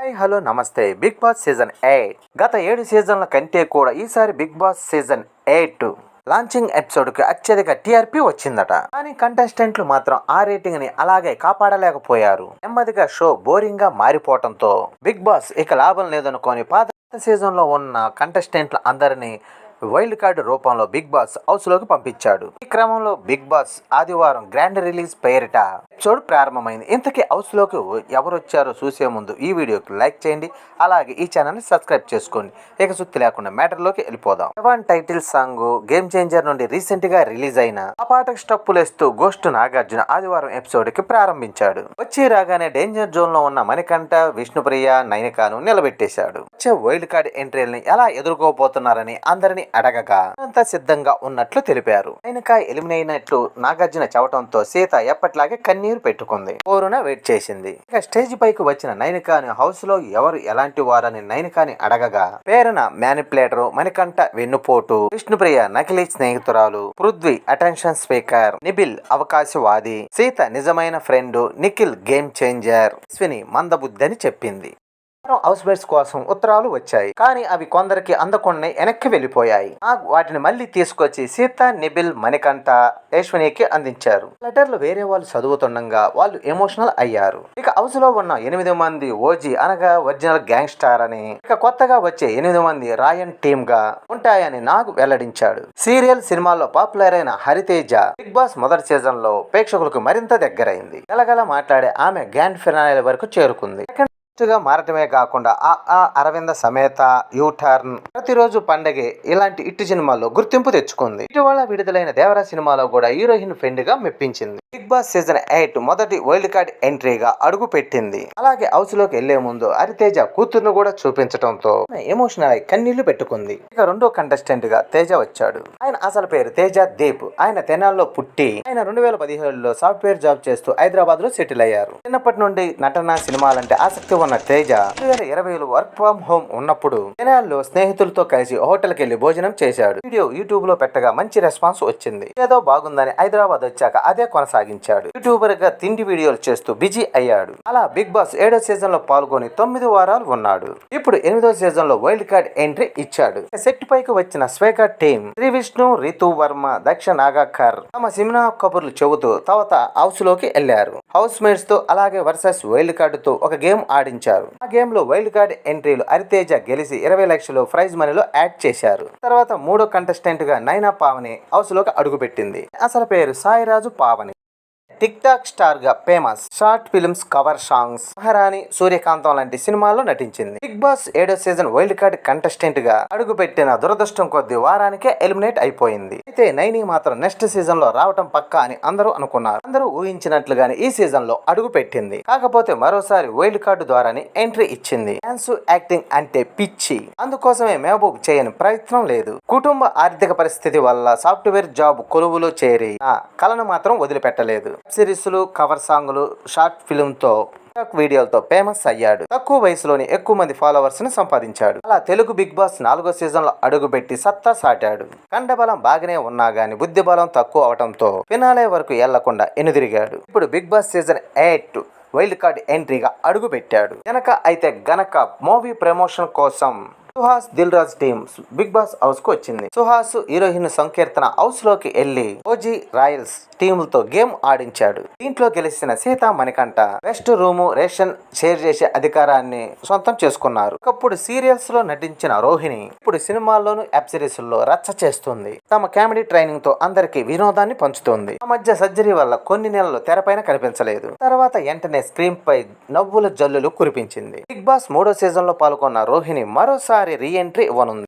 Hi hello నమస్తే. Big Boss season 8 గత 7 సీజన్ల కంటే కూడా ఈసారి బిగ్ బాస్ సీజన్ 8 లాంచింగ్ ఎపిసోడ్కి అత్యధిక టీఆర్పీ వచ్చిందట. కానీ కంటెస్టెంట్లు మాత్రం ఆ రేటింగ్ ని అలాగే కాపాడలేకపోయారు. నెమ్మదిగా షో బోరింగ్ గా మారిపోవడంతో బిగ్ బాస్ ఇక లాభం లేదనుకొని పాత సీజన్ లో ఉన్న కంటెస్టెంట్ల అందరినీ వైల్డ్ కార్డు రూపంలో బిగ్ బాస్ హౌస్ లోకి పంపించాడు. ఈ క్రమంలో బిగ్ బాస్ ఆదివారం గ్రాండ్ రిలీజ్ పేరిట ఎపిసోడ్ ప్రారంభమైంది. ఇంతకీ హౌస్ లోకి ఎవరు వచ్చారో చూసే ముందు ఈ వీడియోకి లైక్ చేయండి, అలాగే ఈ ఛానల్ ని సబ్స్క్రైబ్ చేసుకోండి. ఇక సుత్తి లేకుండా మ్యాటర్ లోకి వెళ్ళిపోదాం. Seven title song game changer నుండి రీసెంట్ గా రిలీజ్ అయిన ఆ పాటకు స్టెప్పులేస్తూ గోస్ట్ నాగార్జున ఆదివారం ఎపిసోడ్ కి ప్రారంభించాడు. వచ్చి రాగానే డేంజర్ జోన్ లో ఉన్న మణికంఠ, విష్ణుప్రియ, నైనికాను నిలబెట్టేశాడు. వచ్చే వైల్డ్ కార్డ్ ఎంట్రీలని ఎలా ఎదుర్కోబోతున్నారని అందరినీ అడగగా అంతా సిద్ధంగా ఉన్నట్లు తెలిపారు. నైనిక ఎలిమినేట్ అయినట్లు నాగార్జున చెప్పడంతో సీత ఎప్పట్లాగే కన్నీరు పెట్టుకుంది. పోరున వెయిట్ చేసింది. ఇక స్టేజ్ పైకి వచ్చిన నైనికాని హౌస్ లో ఎవరు ఎలాంటి వారని నైనికాని అడగగా పేరున మ్యానిపులేటర్, మణికంఠ వెన్నుపోటు, విష్ణుప్రియ నకిలీ స్నేహితురాలు, పృథ్వీ అటెన్షన్ స్పీకర్, నిబిల్ అవకాశవాది, సీత నిజమైన friend, Nikhil game changer, Ashwini మందబుద్ధి అని చెప్పింది. హౌస్ మేట్స్ కోసం ఉత్తరాలు వచ్చాయి, కానీ అవి కొందరికి అందకుండా వెనక్కి వెళ్లిపోయాయి. వాటిని మళ్లీ తీసుకొచ్చి సీత, నిబిల్, మణికంఠ, అశ్వినికి అందించారు. లెటర్లు వేరే వాళ్ళు చదువుతుండగా వాళ్ళు ఎమోషనల్ అయ్యారు. ఇక హౌస్ లో ఉన్న 8 మంది ఓజీ అనగా ఒరిజినల్ గ్యాంగ్స్టార్ అని, ఇక కొత్తగా వచ్చే 8 మంది రాయన్ టీమ్ గా ఉంటాయని నాగ్ వెల్లడించాడు. సీరియల్, సినిమాల్లో పాపులర్ అయిన హరితేజ బిగ్ బాస్ మొదటి సీజన్ లో ప్రేక్షకులకు మరింత దగ్గరైంది. గలగల మాట్లాడే ఆమె గ్రాండ్ ఫినాలే వరకు చేరుకుంది. గా మారటమే కాకుండా అరవింద సమేత, యూటర్న్, ప్రతిరోజు పండగే ఇలాంటి ఇట్టి సినిమాల్లో గుర్తింపు తెచ్చుకుంది. ఇటీవల విడుదలైన దేవరా సినిమాలో కూడా హీరోయిన్ ఫ్రెండ్ గా మెప్పించింది. బిగ్ బాస్ సీజన్ 8 మొదటి వైల్డ్ కార్డ్ ఎంట్రీగా అడుగు పెట్టింది. అలాగే హౌస్ లోకి వెళ్లే ముందు హరితేజ కూతురును కూడా చూపించడంతో ఎమోషనల్ అయి కన్నీళ్లు పెట్టుకుంది. ఇక రెండో కంటెస్టెంట్ గా తేజ వచ్చాడు. ఆయన అసలు పేరు తేజ దీప్. ఆయన తెనాల్లో పుట్టి ఆయన 2017లో సాఫ్ట్వేర్ జాబ్ చేస్తూ హైదరాబాద్ లో సెటిల్ అయ్యారు. చిన్నప్పటి నుండి నటన, సినిమాలంటే ఆసక్తి ఉన్న తేజ 2020లో వర్క్ ఫ్రం హోమ్ ఉన్నప్పుడు తెనాల్లో స్నేహితులతో కలిసి హోటల్ కెళ్లి భోజనం చేశాడు. వీడియో యూట్యూబ్ లో పెట్టగా మంచి రెస్పాన్స్ వచ్చింది. ఏదో బాగుందని హైదరాబాద్ వచ్చాక అదే కొనసాగించాడు. యూట్యూబర్ గా తిండి వీడియోలు చేస్తూ బిజీ అయ్యాడు. అలా బిగ్ బాస్ 7వ సీజన్ లో పాల్గొని 9 వారాలు ఉన్నాడు. ఇప్పుడు 8వ సీజన్ లో వైల్డ్ కార్డ్ ఎంట్రీ ఇచ్చాడు. సెట్ పైకి వచ్చిన స్వేక టీం శ్రీ విష్ణు, రితు వర్మ, దక్ష నాగాకర్ తమ సినిమా కబుర్లు చెబుతూ తర్వాత హౌస్ లోకి వెళ్లారు. హౌస్ మేట్స్ తో అలాగే వర్సెస్ వైల్డ్ కార్డ్ తో ఒక గేమ్ ఆడించారు. ఆ గేమ్ లో వైల్డ్ కార్డ్ ఎంట్రీలు హరితేజ గెలిచి 20 లక్షలు ప్రైజ్ మనీలో యాడ్ చేశారు. తర్వాత మూడో కంటెస్టెంట్ గా నైనా పావని హౌస్ లోకి అడుగుపెట్టింది. అసలు పేరు Sairaju Pavani. Tik tok star గా famous. Short films, cover songs, Maharani, Suryakantham లాంటి సినిమాల్లో నటించింది. బిగ్ బాస్ 7వ సీజన్ వైల్డ్ కార్డ్ కంటెస్టెంట్ గా అడుగు పెట్టిన దురదృష్టం కొద్ది వారానికే ఎలిమినేట్ అయిపోయింది. అయితే నైని మాత్రం నెక్స్ట్ సీజన్ లో రావటం పక్కా అని అందరూ అనుకున్నారు. అందరూ ఊహించినట్లుగానే ఈ సీజన్ లో అడుగు పెట్టింది. కాకపోతే మరోసారి వైల్డ్ కార్డు ద్వారానే ఎంట్రీ ఇచ్చింది. డాన్స్, యాక్టింగ్ అంటే పిచ్చి. అందుకోసమే మహబూబ్ చేయని ప్రయత్నం లేదు. కుటుంబ ఆర్థిక పరిస్థితి వల్ల సాఫ్ట్వేర్ జాబ్ కొలువులో చేరి ఆ కళను మాత్రం వదిలిపెట్టలేదు. సిరీస్లు, కవర్ సాంగ్లు, షార్ట్ ఫిల్మ్ తో వీడియోలతో ఫేమస్ అయ్యాడు. తక్కువ వయసులోని ఎక్కువ మంది ఫాలోవర్స్ ని సంపాదించాడు. అలా తెలుగు బిగ్ బాస్ 4వ సీజన్ లో అడుగుపెట్టి సత్తా సాటాడు. కండబలం బాగానే ఉన్నా గానీ బుద్ధి బలం తక్కువ అవటంతో ఫినాలే వరకు వెళ్లకుండా ఎనుదిరిగాడు. ఇప్పుడు Bigg Boss season 8 wild card ఎంట్రీగా అడుగు పెట్టాడు. గనక మూవీ ప్రమోషన్ కోసం Suhas, Dil Raj team Bigg Boss house కు వచ్చింది. సుహాస్ హీరోయిన్ సంకీర్తన హౌస్ లోకి వెళ్లి ఓజీ రాయల్స్ టీములతో గేమ్ ఆడించాడు. దీంట్లో గెలిచిన సీత, మణికంఠ వెస్ట్ రూమ్, రేషన్ షేర్ చేసే అధికారాన్ని సొంతం చేసుకున్నారు. ఒకప్పుడు సీరియల్స్ లో నటించిన రోహిణి ఇప్పుడు సినిమాల్లోను, వెబ్ సిరీస్ లో రచ్చ చేస్తుంది. తమ కామెడీ ట్రైనింగ్ తో అందరికి వినోదాన్ని పంచుతుంది. ఆ మధ్య సర్జరీ వల్ల కొన్ని నెలలు తెరపైన కనిపించలేదు. తర్వాత వెంటనే స్క్రీన్ పై నవ్వుల జల్లులు కురిపించింది. బిగ్ బాస్ 3వ సీజన్ లో పాల్గొన్న రోహిణి మరోసారి రీ ఎంట్రీ ఇవ్వనుంది.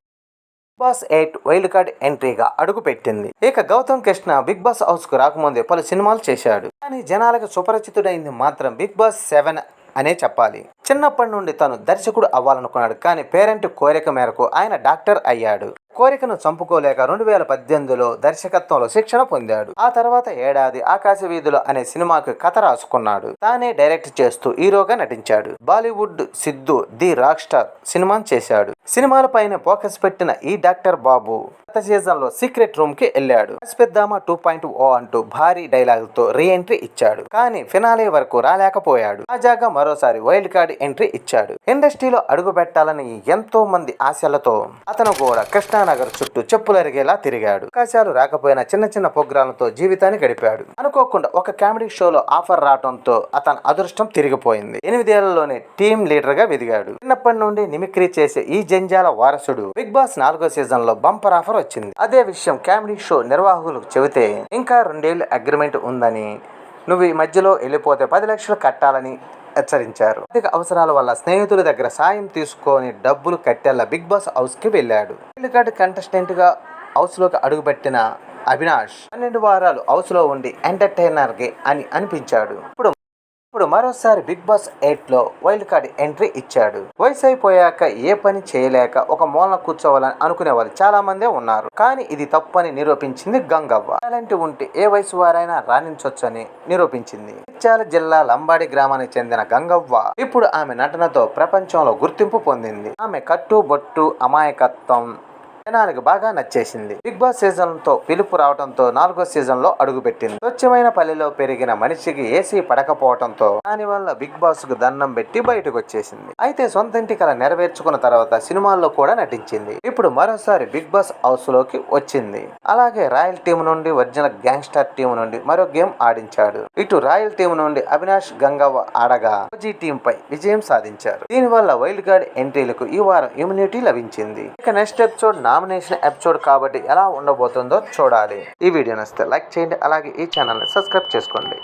బిగ్ బాస్ 8 వైల్డ్ కార్డ్ ఎంట్రీగా అడుగు పెట్టింది. ఇక Gautham Krishna Bigg Boss house కు రాకముందే పలు సినిమాలు చేశాడు. కానీ జనాలకు సుపరిచితుడైంది మాత్రం బిగ్ బాస్ 7 అనే చెప్పాలి. చిన్నప్పటి నుండి తను దర్శకుడు అవ్వాలనుకున్నాడు. కానీ పేరెంట్ కోరిక మేరకు ఆయన డాక్టర్ అయ్యాడు. కోరికను చంపుకోలేక 2018లో దర్శకత్వంలో శిక్షణ పొందాడు. ఆ తర్వాత ఏడాది ఆకాశ వీధులు అనే సినిమాకు కథ రాసుకున్నాడు. తానే డైరెక్ట్ చేస్తూ హీరోగా నటించాడు. Bollywood Siddhu the rock star సినిమాను చేశాడు. సినిమాలపైన ఫోకస్ పెట్టిన ఈ డాక్టర్ బాబు గత సీజన్ లో సీక్రెట్ రూమ్ కి వెళ్ళాడు. పెద్దామా 2.0 అంటూ భారీ డైలాగులతో రీ ఎంట్రీ ఇచ్చాడు. కానీ ఫినాలే వరకు రాలేకపోయాడు. తాజాగా మరోసారి వైల్డ్ కార్డ్ ఎంట్రీ ఇచ్చాడు. ఇండస్ట్రీలో అడుగు పెట్టాలని ఎంతో మంది ఆశలతో అతను కూడా కృష్ణానగర్ చుట్టూ చెప్పులరిగేలా తిరిగాడు. అవకాశాలు రాకపోయినా చిన్న చిన్న ప్రోగ్రాంలతో జీవితాన్ని గడిపాడు. అనుకోకుండా ఒక కామెడీ షోలో ఆఫర్ రావడంతో అతని అదృష్టం తిరిగిపోయింది. 8 ఏళ్లలోనే టీమ్ లీడర్ గా ఎదిగాడు. చిన్నప్పటి నుండి మిమిక్రీ చేసే ఈ జంజాల వారసుడు బిగ్ బాస్ 4వ సీజన్ లో బంపర్ ఆఫర్ వచ్చింది. అదే విషయం కామెడీ షో నిర్వాహకులకు చెబితే ఇంకా 2 ఏళ్లు అగ్రిమెంట్ ఉందని, నువ్వు ఈ మధ్యలో వెళ్ళిపోతే 10 లక్షలు కట్టాలని హెచ్చరించారు. ఆర్థిక అవసరాల వల్ల స్నేహితుల దగ్గర సాయం తీసుకొని డబ్బులు కట్టేలా బిగ్ బాస్ హౌస్ కి వెళ్ళాడు. వైల్డ్ కార్డ్ కంటెస్టెంట్ గా హౌస్ లోకి అడుగుపెట్టిన అవినాష్ 12 వారాలు హౌస్ లో ఉండి ఎంటర్టైనర్ గా అని అనిపించాడు. ఇప్పుడు మరోసారి బిగ్ బాస్ 8లో వైల్డ్ కార్డ్ ఎంట్రీ ఇచ్చాడు. వయసు అయిపోయాక ఏ పని చేయలేక ఒక మూలన కూర్చోవాలని అనుకునే వాళ్ళు చాలా మందే ఉన్నారు. కానీ ఇది తప్పని నిరూపించింది గంగవ్వ. టాలెంట్ ఉంటే ఏ వయసు వారైనా రాణించొచ్చని నిరూపించింది. ఇచ్చాల జిల్లా లంబాడి గ్రామానికి చెందిన గంగవ్వ ఇప్పుడు ఆమె నటనతో ప్రపంచంలో గుర్తింపు పొందింది. ఆమె కట్టుబొట్టు అమాయకత్వం జనానికి బాగా నచ్చేసింది. బిగ్ బాస్ సీజన్ తో పిలుపు రావడంతో 4వ సీజన్ లో అడుగుపెట్టింది. స్వచ్ఛమైన పల్లెలో పెరిగిన మనిషికి ఏసీ పడకపోవడంతో దానివల్ల బిగ్ బాస్ కు దండం పెట్టి బయటకు వచ్చేసింది. అయితే సొంత ఇంటి కల నెరవేర్చుకున్న తర్వాత సినిమాల్లో కూడా నటించింది. ఇప్పుడు మరోసారి బిగ్ బాస్ హౌస్ లోకి వచ్చింది. అలాగే రాయల్ టీం నుండి ఒరిజినల్ గ్యాంగ్స్టర్ టీం నుండి మరో గేమ్ ఆడించాడు. ఇటు రాయల్ టీం నుండి అవినాష్ గంగవ్వ ఆడగా ఓజీ టీం పై విజయం సాధించారు. దీనివల్ల వైల్డ్ కార్డ్ ఎంట్రీలకు ఈ వారం ఇమ్యూనిటీ లభించింది. ఇక నెక్స్ట్ ఎపిసోడ్ నామినేషన్ ఎపిసోడ్ కాబట్టి ఎలా ఉండబోతుందో చూడాలి. ఈ వీడియో నచ్చితే లైక్ చేయండి. అలాగే ఈ ఛానల్ని సబ్స్క్రైబ్ చేసుకోండి.